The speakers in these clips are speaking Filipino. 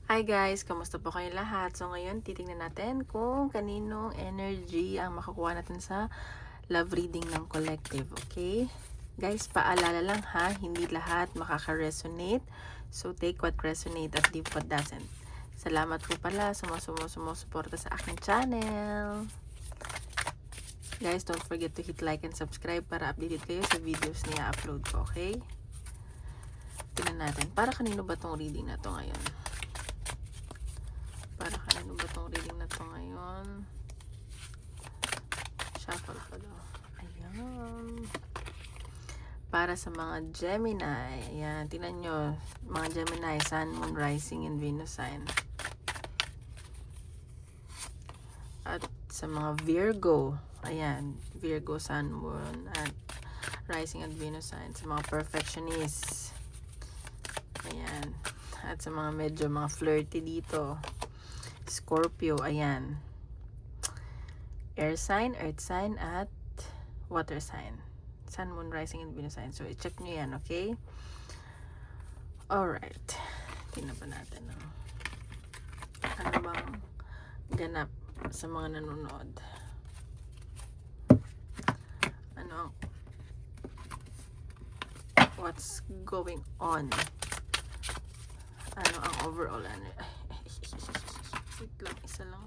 Hi guys! Kamusta po kayo lahat? So ngayon, titingnan natin kung kaninong energy ang makukuha natin sa love reading ng collective, okay? Guys, paalala lang ha, hindi lahat makaka-resonate. So take what resonate at leave what doesn't. Salamat po pala sa mga sumusuporta sa aking channel. Guys, don't forget to hit like and subscribe para updated kayo sa videos na i-upload ko, okay? Tingnan natin, para kanino ba tong reading na to ngayon? Para kanino ba tong reading na to ngayon? Shuffle pa daw. Ayan. Para sa mga Gemini. Ayan, tingnan nyo. Mga Gemini, Sun, Moon, Rising, and Venus sign. At sa mga Virgo. Ayan, Virgo, Sun, Moon, at Rising at Venus sign. Sa mga perfectionists. Ayan. At sa mga medyo mga flirty dito. Scorpio, ayan. Air sign, earth sign, at water sign. Sun, Moon, Rising, and Venus sign. So, i-check nyo yan, okay? Alright. Tingnan pa natin. Ano bang ganap sa mga nanonood? Ano ang what's going on? Ano ang overall ano? Wait lang, isa lang.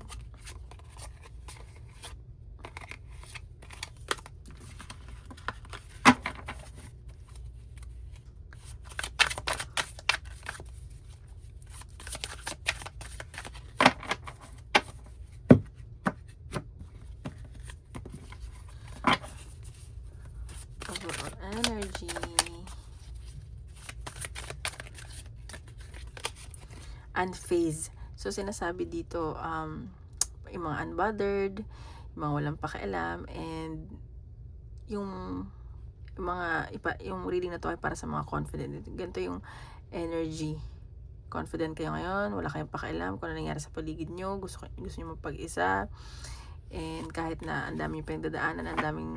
Overall energy. Unfazed. So, sinasabi dito, yung mga unbothered, yung mga walang pakialam, and yung yung reading na to ay para sa mga confident. Ganito yung energy. Confident kayo ngayon, wala kayong pakialam kung ano nangyari sa paligid nyo, gusto nyo magpag-isa, and kahit na ang daming pinagdadaanan, ang daming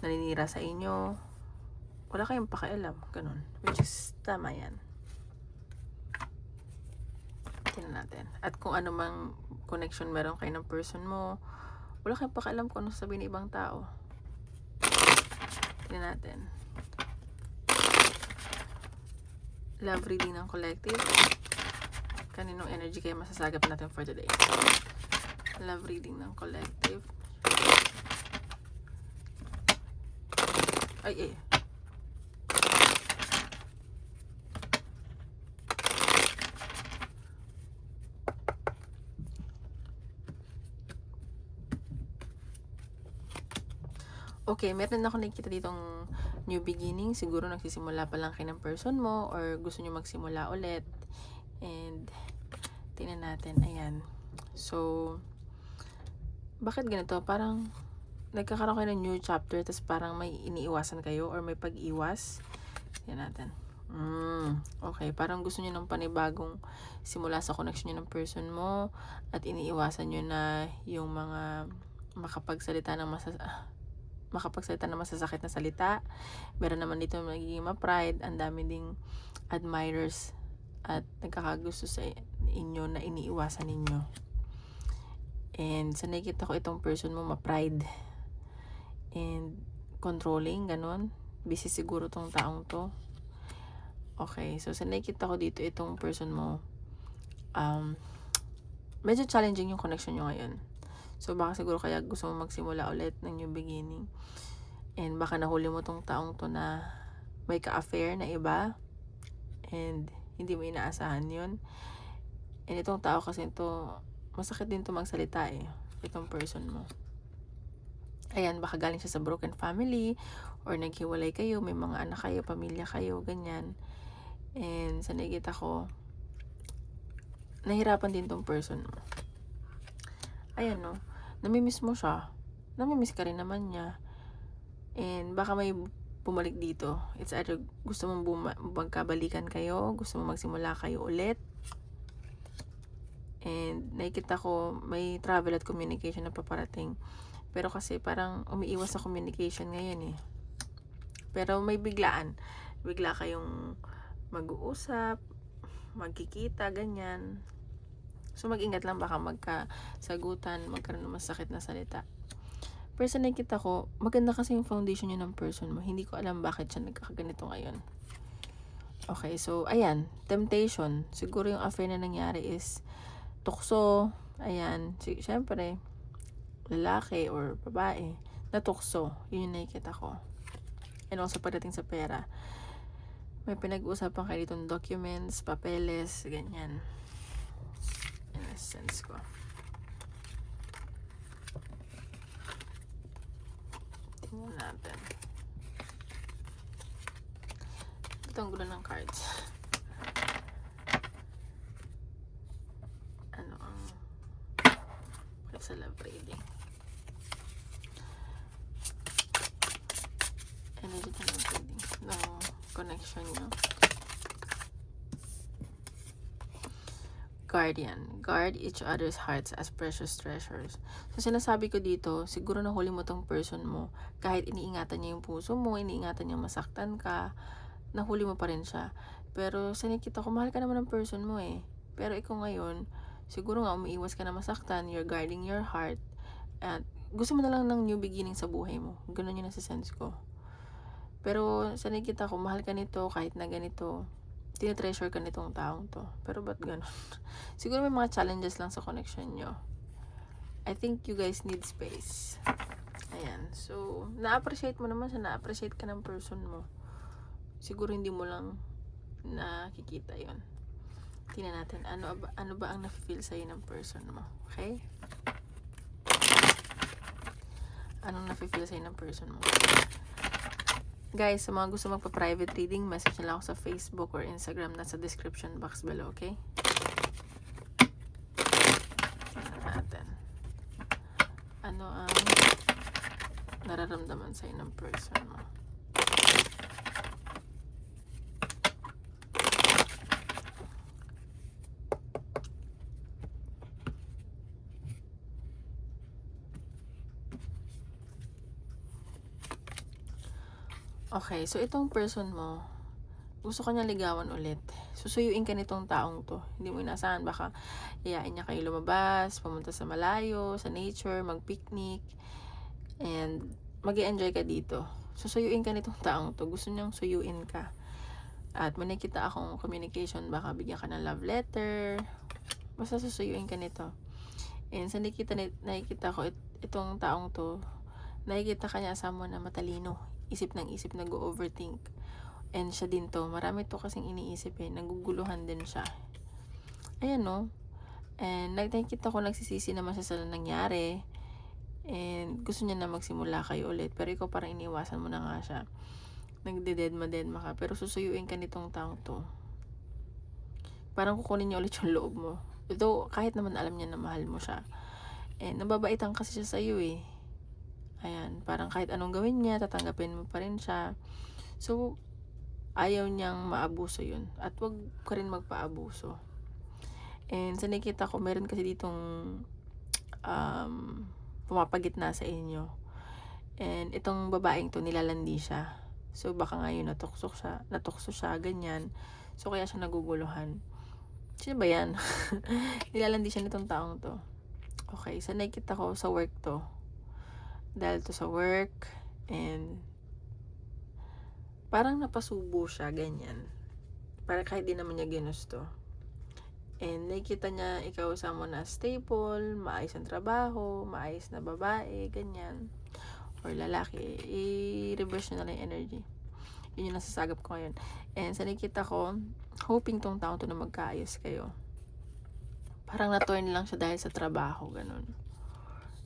naninira sa inyo, wala kayong pakialam, ganun. Which is, tama yan. Tingnan natin. At kung ano mang connection meron kayo ng person mo, wala kayong pakialam kung ano sabihin ng ibang tao. Tingnan natin. Love reading ng collective. Kaninong energy kayo masasagap natin for today? Love reading ng collective. Ay. Okay, meron ako nakikita ditong new beginning. Siguro nagsisimula pa lang kayo ng person mo or gusto nyo magsimula ulit. And tingnan natin. Ayan. So, bakit ganito? Parang nagkakaroon kayo ng new chapter tapos parang may iniiwasan kayo or may pag-iwas. Tingnan natin. Okay, parang gusto nyo ng panibagong simula sa connection nyo ng person mo at iniiwasan nyo na yung mga makapagsalita ng masasakit na salita. Meron naman dito magiging ma-pride, ang dami ding admirers at nagkakagusto sa inyo na iniiwasan ninyo. And sa nakikita ko itong person mo ma-pride and controlling, ganun. Busy siguro tong taong to. Okay, so sa nakikita ko dito itong person mo, medyo challenging yung connection nyo ngayon. So, baka siguro kaya gusto mo magsimula ulit ng new beginning. And baka nahuli mo tong taong to na may ka-affair na iba. And hindi mo inaasahan yun. And itong tao kasi ito, masakit din to magsalita eh. Itong person mo. Ayan, baka galing siya sa broken family. Or naghiwalay kayo, may mga anak kayo, pamilya kayo, ganyan. And sa nakikita ko, nahirapan din tong person mo. Ayan no, namimiss mo siya. Namimiss ka rin naman niya. And baka may bumalik dito. It's either gusto mong magkabalikan kayo, gusto mong magsimula kayo ulit. And nakikita ko may travel at communication na paparating. Pero kasi parang umiiwas sa communication ngayon eh. Pero may biglaan. Bigla kayong mag-uusap, magkikita, ganyan. So, mag-ingat lang, baka magkasagutan, magkaroon ng masakit na salita. Pero sa nakita ko, maganda kasi yung foundation yun ng person mo. Hindi ko alam bakit siya nagkakaganito ngayon. Okay, so, ayan, temptation. Siguro yung affair na nangyari is tukso, ayan, syempre, lalaki or babae, natukso. Yun yung nakikita ko. And also, pagdating sa pera, may pinag-uusapan kayo ditong documents, papeles, ganyan. In a sense ko. Tingnan natin. Ito ang gulo ng cards. Ano ang sa love reading? Energy ng love reading. No connection nyo. Guardian. Guard each other's hearts as precious treasures. So, sinasabi ko dito, siguro nahuli mo tong person mo. Kahit iniingatan niya yung puso mo, iniingatan niya masaktan ka, nahuli mo pa rin siya. Pero, sa nakita ko, mahal ka naman ng person mo eh. Pero ikaw ngayon, siguro nga umiiwas ka na masaktan, you're guarding your heart, at gusto mo na lang ng new beginning sa buhay mo. Ganun yung nasa sense ko. Pero, sa nakita ko, mahal ka nito kahit na ganito. Tinetreasure ka nitong taong to. Pero ba't ganun? Siguro may mga challenges lang sa connection nyo. I think you guys need space. Ayan. So, na-appreciate mo naman siya. Na-appreciate ka ng person mo. Siguro hindi mo lang nakikita yon. Tingnan natin. Ano ba ang na-feel sa'yo ng person mo? Okay? Anong na-feel sa'yo ng person mo? Guys, sa mga gusto magpa-private reading, message nila ako sa Facebook or Instagram, nasa description box below, okay? Tingnan natin. Ano ang nararamdaman sa'yo ng person mo? Okay, so itong person mo, gusto ka niya ligawan ulit. Susuyuin ka nitong taong to. Hindi mo inasahan, baka iyain niya kayo lumabas, pumunta sa malayo, sa nature, mag-picnic, and mag-i-enjoy ka dito. Susuyuin ka nitong taong to. Gusto niyang suyuin ka. At may nakita akong communication, baka bigyan ka ng love letter. Basta susuyuin ka nito. And sa nakikita ko, itong taong to, nakikita ka niya someone na matalino. Isip ng isip, nag-overthink. And siya din to, marami to kasing iniisip eh, naguguluhan din siya. Ayan no. And nakikita ko nagsisisi naman siya sa nangyari. And gusto niya na magsimula kayo ulit. Pero ikaw parang iniwasan mo na nga siya. Nagdededma ka. Pero susuyuin ka nitong taong to. Parang kukunin niya ulit yung loob mo. Ito, kahit naman alam niya na mahal mo siya. And nababaitan kasi siya sa'yo eh. Ayan, parang kahit anong gawin niya, tatanggapin mo pa rin siya. So, ayaw niyang maabuso yun. At wag ka rin magpaabuso. And sa nakita ko, meron kasi ditong pumapagitna sa inyo. And itong babaeng to, nilalandi siya. So, baka ngayon natukso siya, ganyan. So, kaya siya naguguluhan. Sino ba yan? Nilalandi siya nitong taong to. Okay, so nakita ko sa work to. Dahil to sa work, and parang napasubo siya, ganyan. Para kahit di naman niya ginusto. And nakikita niya ikaw someone na stable, maayos ang trabaho, maayos na babae, ganyan. Or lalaki. I-reverse nyo na lang yung energy. Yun yung nasasagap ko ngayon. And sa nakikita ko, hoping tong taong to na magkaayos kayo. Parang na-turn lang siya dahil sa trabaho, ganun.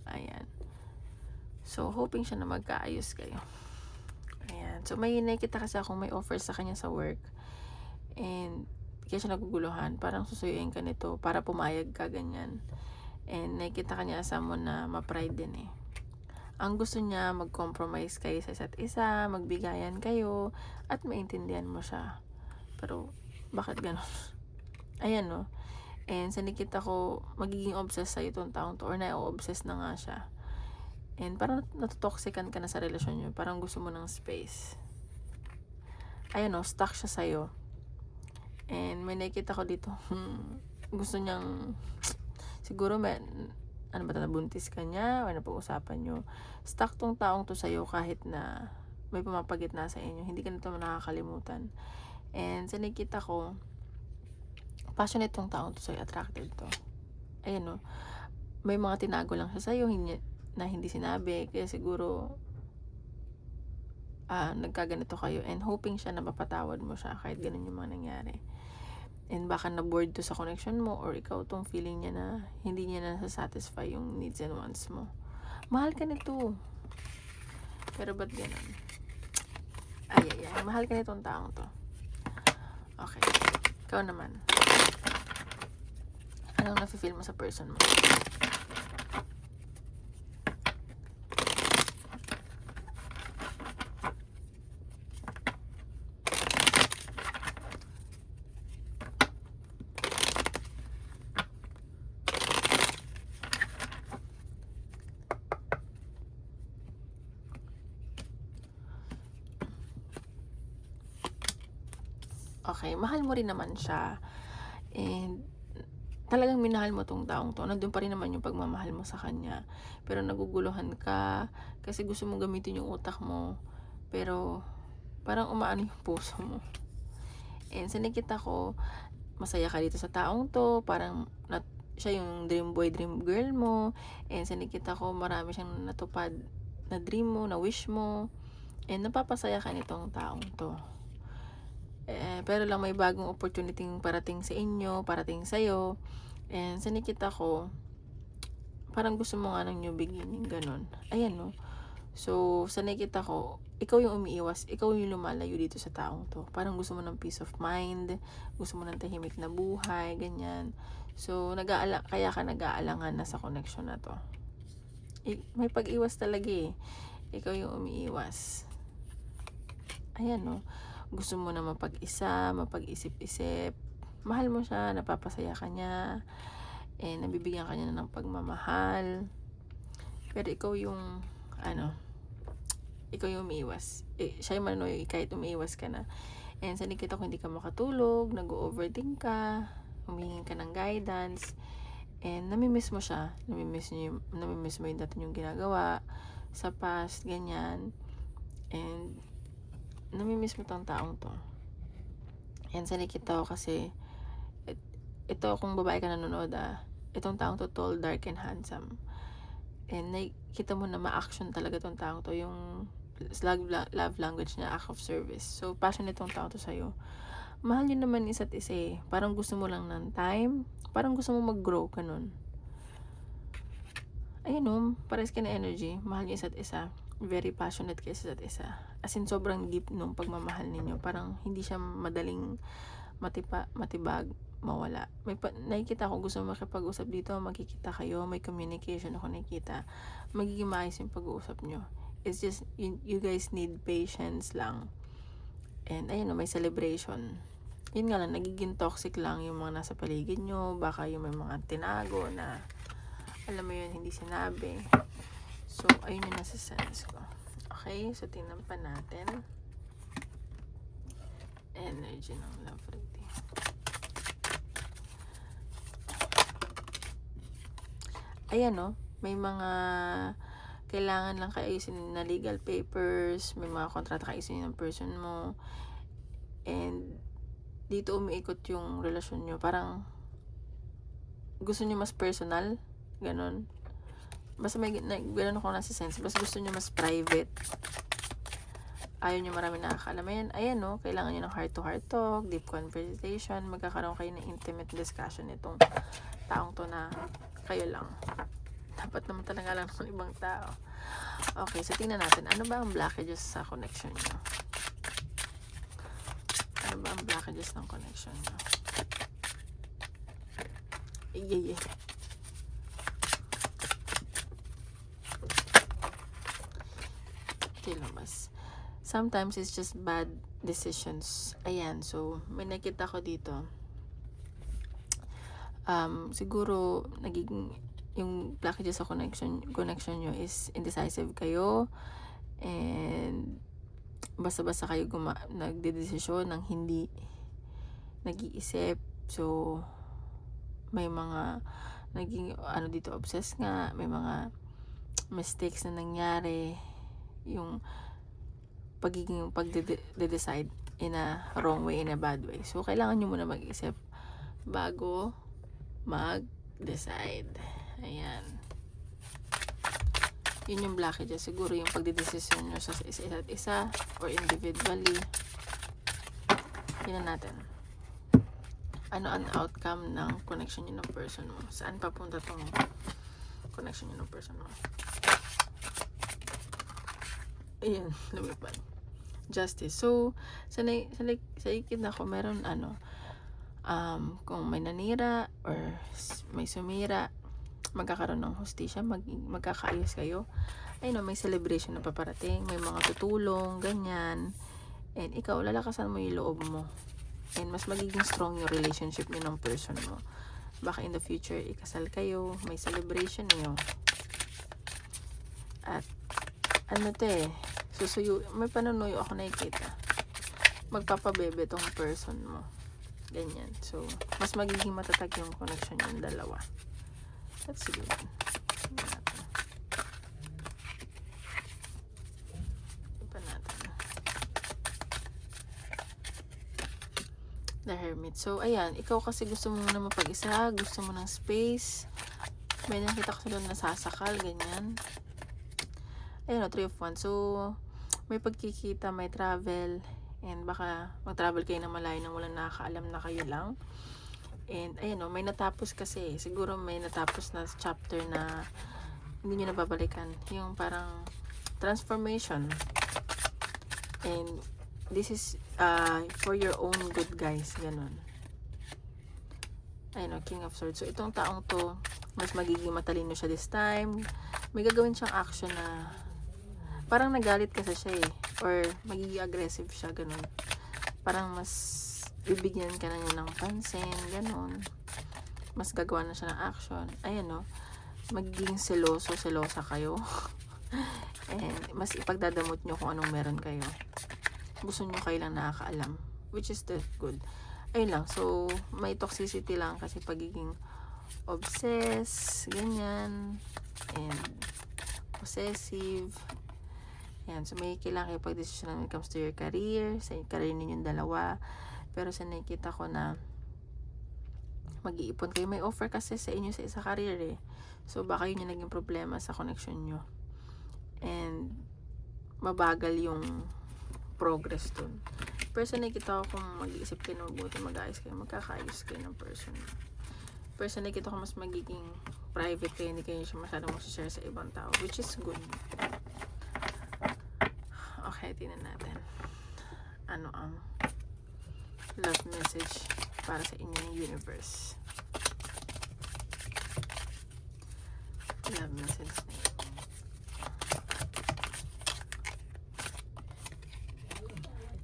Ayan. So, hoping siya na magkaayos kayo. Ayan. So, may nakikita kasi akong may offer sa kanya sa work. And, kaya siya naguguluhan. Parang susuyuin ka nito para pumayag ka, ganyan. And, nakikita ka niya someone na ma-pride din eh. Ang gusto niya, mag-compromise kayo sa isa't isa, magbigayan kayo, at maintindihan mo siya. Pero, bakit ganun? Ayan no. And, sa nakita ko, magiging obsessed sa'yo itong taong to, or na-obsessed na nga siya. And parang natutoxican ka na sa relasyon nyo. Parang gusto mo ng space. Ayan o, stuck siya sa'yo. And may nakikita ko dito, gusto niyang, siguro ano ba, nabuntis ka niya o napag-usapan nyo. Stuck tong taong to sa'yo kahit na may pumapagitna sa inyo. Hindi ka nito nakakalimutan. And sa nakikita ko, passionate tong taong to sa'yo, attracted to. Ayan no, may mga tinago lang siya sa'yo na hindi sinabi. Kaya siguro, nagkaganito kayo and hoping siya na mapatawad mo siya kahit ganun yung mga nangyari. And baka na-bored to sa connection mo or ikaw tong feeling niya na hindi niya na-satisfy yung needs and wants mo. Mahal ka nito. Pero ba't ganun? Ay. Mahal ka nitong taong to. Okay. Ikaw naman. Anong nafe-feel mo sa person mo? Okay, mahal mo rin naman siya. And talagang minahal mo tong taong to. Nandun pa rin naman yung pagmamahal mo sa kanya. Pero naguguluhan ka kasi gusto mong gamitin yung utak mo. Pero parang umaano yung puso mo. And sa nakita ko, masaya ka dito sa taong to. Parang siya yung dream boy, dream girl mo. And sa nakita ko, marami siyang natupad na dream mo, na wish mo. And napapasaya ka nitong taong to. Pero lang may bagong opportunity parating sa inyo, parating sa'yo. And sa nakita ko, parang gusto mo nga ng new beginning, ganun. Ayan no. So, sa nakita ko, ikaw yung umiiwas, ikaw yung lumalayo dito sa taong to. Parang gusto mo ng peace of mind, gusto mo ng tahimik na buhay, ganyan. So, kaya ka nag-aalangan na sa connection na to. May pag-iwas talaga eh. Ikaw yung umiiwas. Ayan no. Gusto mo na mapag-isa, mapag-isip-isip. Mahal mo siya, napapasaya ka niya. Nabibigyan ka niya ng pagmamahal. Pero ikaw yung, ikaw yung umiiwas. Siya yung manoy, kahit umiiwas ka na. And sa nakita ko, hindi ka makatulog, nag-overthink ka, humingi ka ng guidance. And namimiss mo siya. Namimiss mo yung dati yung ginagawa sa past, ganyan. And namimiss mo tong taong to. And sa nakita ko kasi, ito kung babae ka nanonood, itong taong to tall, dark, and handsome. And nakita mo na ma-action talaga tong taong to, yung love language niya, act of service. So, passionate tong taong to sa'yo. Mahal nyo naman isa't isa eh. Parang gusto mo lang ng time, parang gusto mo mag-grow ka nun. Ayun no, pares ka na energy, mahal nyo isa't isa. Very passionate kayo sa isa't isa. As in, sobrang deep nung pagmamahal ninyo. Parang hindi siya madaling matibag, mawala. Nakikita ko, gusto mo makipag-usap dito, makikita kayo, may communication ako nakikita. Magiging maayos yung pag-uusap nyo. It's just, you guys need patience lang. And ayun, may celebration. Yun nga lang, nagiging toxic lang yung mga nasa paligid nyo. Baka yung may mga tinago na, alam mo yun, hindi sinabi. So, ayun yung nasa sense ko. Okay, so tingnan pa natin. Energy ng love reading. Ayan no, may mga kailangan lang kaayusin na legal papers, may mga kontrata kaayusin ng person mo. And dito umiikot yung relasyon nyo. Parang gusto nyo mas personal, ganon. Basta may ganon ako nasa sense. Basta gusto nyo mas private. Ayaw nyo marami nakakalaman. Ayan no, kailangan nyo ng heart-to-heart talk, deep conversation. Magkakaroon kayo ng intimate discussion itong taong to na kayo lang. Dapat naman talaga lang ng ibang tao. Okay, so tingnan natin. Ano ba ang blockages sa connection nyo? Ano ba ang blockages ng connection nyo? Yeah. Mas. Sometimes it's just bad decisions. Ayan, so may nakita ko dito. Siguro nagiging yung blockages sa connection nyo is indecisive kayo and basta-basta kayo nagdedesisyon ng hindi nag-iisip. So, may mga naging dito, obsessed nga, may mga mistakes na nangyari, yung pagde-decide in a wrong way, in a bad way. So, kailangan nyo muna mag-isip bago mag-decide. Ayan. Yun yung blockages. Siguro yung pagdedesisyon nyo sa isa't isa or individually. Yun na natin. Ano ang outcome ng connection nyo ng person mo? Saan papunta tong connection nyo ng person mo? Ayan, lumipad. Justice. So, sa ikit na ko, meron kung may nanira or may sumira, magkakaroon ng hustisya, magkakaayos kayo. Ayun, may celebration na paparating, may mga tutulong, ganyan. And ikaw, lalakasan mo yung loob mo. And mas magiging strong yung relationship niyo ng person mo. Baka in the future, ikasal kayo, may celebration niyo. At may panunuyo ako nakikita. Magpapabebe tong person mo. Ganyan. So, mas magiging matatag yung connection yung dalawa. That's good. The Hermit. So, ayan. Ikaw kasi gusto mo na mapag-isa. Gusto mo ng space. May nakita ko doon nasasakal. Ganyan. Ayan, 3 of Wands. So, may pagkikita, may travel. And baka mag-travel kayo na malayo nang walang nakakaalam na kayo lang. And, ayan may natapos kasi. Siguro may natapos na chapter na hindi nyo nababalikan. Yung parang transformation. And, this is for your own good, guys. Ganon. Ayun, King of Swords. So, itong taong to, mas magiging matalino siya this time. May gagawin siyang action na parang nagalit kasi siya or magiging aggressive siya, ganon. Parang mas bibigyan ka na niya ng pansin, ganon. Mas gagawa na siya ng action. Ayun, magiging selosa kayo. And mas ipagdadamot nyo kung anong meron kayo. Gusto nyo kayo lang nakakaalam, which is good. Ayun lang. So, may toxicity lang kasi pagiging obsessed, ganyan, and possessive. Ayan. So, may kailangan kayo pag-desisyon when it comes to your career, sa career ninyong dalawa. Pero sa nakikita ko na mag-iipon kayo, may offer kasi sa inyo sa isa career So, baka yun yung naging problema sa connection nyo. And, mabagal yung progress dun. Person nakikita ko kung mag-iisip kayo na mabuti, mag-ayos kayo, magkakaayos kayo ng person. Person nakikita ko mas magiging private kayo, hindi kayo siya masyadong mag-share sa ibang tao, which is good. Okay, tingnan natin. Ano ang love message para sa inyo ng universe? Love message na yun.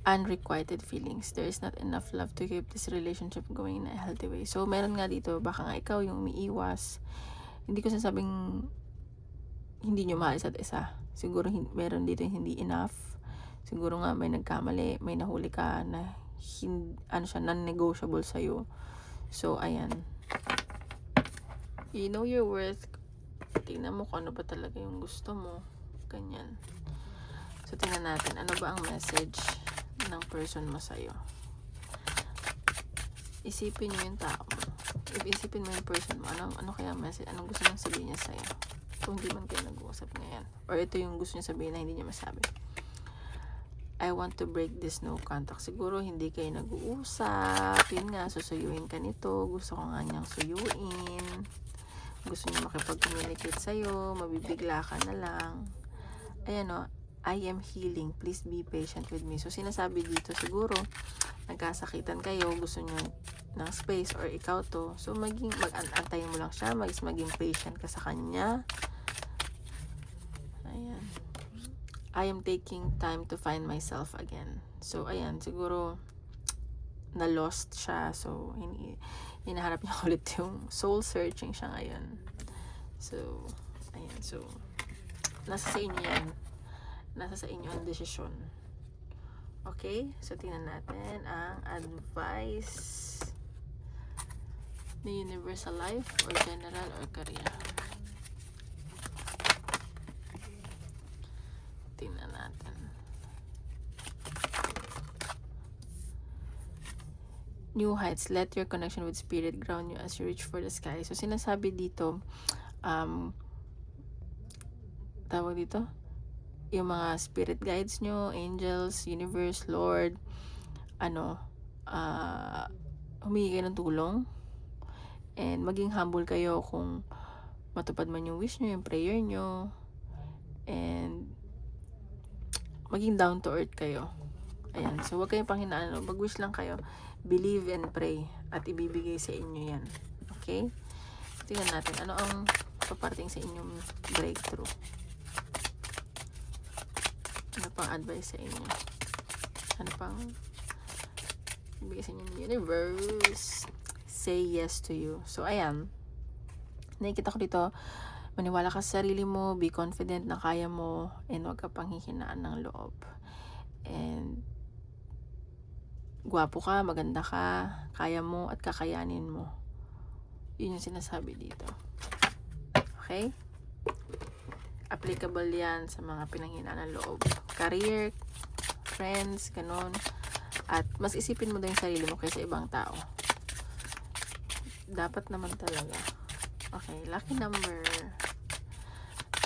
Unrequited feelings. There is not enough love to keep this relationship going in a healthy way. So, meron nga dito, baka nga ikaw yung umiiwas. Hindi ko sinasabing hindi nyo mahal isa't isa. Siguro meron dito hindi enough. Siguro nga may nagkamali, may nahuli ka na non-negotiable sa'yo. So, ayan. You know your worth. Tingnan mo kung ano ba talaga yung gusto mo. Ganyan. So, tingnan natin. Ano ba ang message ng person mo sa'yo? Isipin nyo yung tao mo. If isipin mo yung person mo, ano kaya message? Anong gusto niyang sabihin niya sa'yo? Kung hindi man kayo nag-uusap ngayon. Or ito yung gusto niya sabihin na hindi niya masabi. I want to break this no contact. Siguro hindi kayo nag-uusap. Yun nga, susuyuin ka nito. Gusto ko nga niyang suyuin. Gusto niya makipag-communicate sa'yo. Mabibigla ka na lang. Ayan I am healing. Please be patient with me. So, sinasabi dito, siguro, nagkasakitan kayo, gusto nyo ng space, or ikaw to. So, mag-antayin mo lang siya, maging patient ka sa kanya. Ayan. I am taking time to find myself again. So, ayan, siguro, na-lost siya. So, hinaharap niya ulit yung soul-searching siya ngayon. So, ayan. So, nasa sa inyo yan. Nasa sa inyo ang desisyon. Okay? So, tingnan natin ang advice ni universal life or general or career. Tingnan natin. New heights. Let your connection with spirit ground you as you reach for the sky. So, sinasabi dito, tawag dito, yung mga spirit guides nyo, angels, universe, Lord, humingi kayo ng tulong. And maging humble kayo kung matupad man yung wish nyo, yung prayer nyo. And maging down to earth kayo. Ayan. So, huwag kayong panghinaan. Mag-wish lang kayo. Believe and pray. At ibibigay sa inyo yan. Okay? Tingnan natin. Ano ang paparating sa inyong breakthrough? Ano pang advice sa inyo? Ano pang ibigay sa inyo ng universe? Say yes to you. So, ayan. Nakikita ko dito, maniwala ka sa sarili mo, be confident na kaya mo, and huwag ka panghihinaan ng loob. And gwapo ka, maganda ka, kaya mo at kakayanin mo. Yun yung sinasabi dito. Okay? Applicable yan sa mga pinanghinaan ng loob. Career, friends, ganun. At mas isipin mo din yung sarili mo kaysa ibang tao. Dapat naman talaga. Okay, lucky number.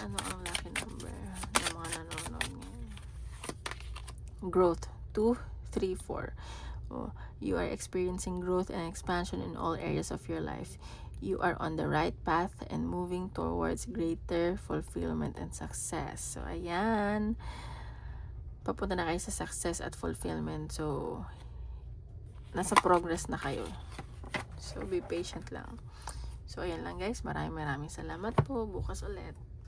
Ano ang lucky number ng mga nanonood ngayon? Growth. 2, 3, 4. Oh, you are experiencing growth and expansion in all areas of your life. You are on the right path and moving towards greater fulfillment and success. So, ayan. Papunta na kayo sa success at fulfillment. So, nasa progress na kayo. So, be patient lang. So, ayan lang guys. Maraming salamat po. Bukas ulit.